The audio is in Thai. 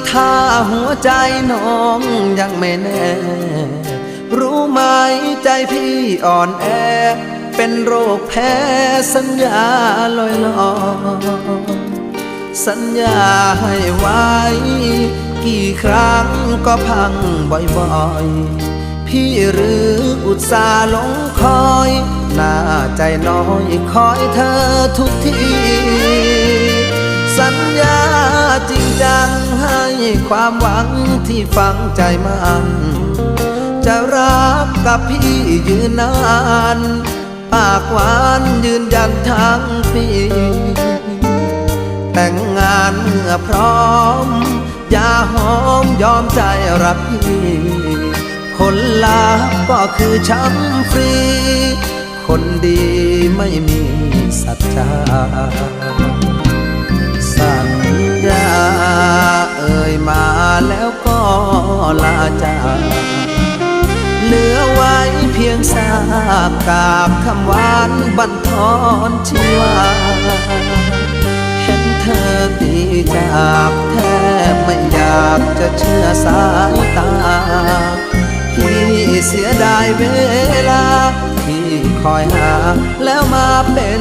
ถ้าหัวใจน้องยังไม่แน่ รู้ไหมใจพี่อ่อนแอเป็นโรคแพ้สัญญาลอยลอยสัญญาให้ไว้กี่ครั้งก็พังบ่อยๆพี่หรืออุตส่าห์หลงคอยหน้าใจน้อยคอยเธอทุกทีสัญญาจริงจังให้ความหวังที่ฝังใจมันจะรักกับพี่ยืนนานปากหวานยืนยันทั้งปีแต่งงานเมื่อพร้อมอย่าหอมยอมใจรักพี่ผลลัพธ์ก็คือช้ำฟรีคนดีไม่มีสัจจาสัญญาเอ่ยมาแล้วก็ลาจากเหลือไว้เพียงซากกากคำหวานบั่นทอนชีวาเห็นเธอดีจากแทบไม่อยากจะเชื่อสายตาพี่เสียดายเวลาที่คอยหาแล้วมาเป็น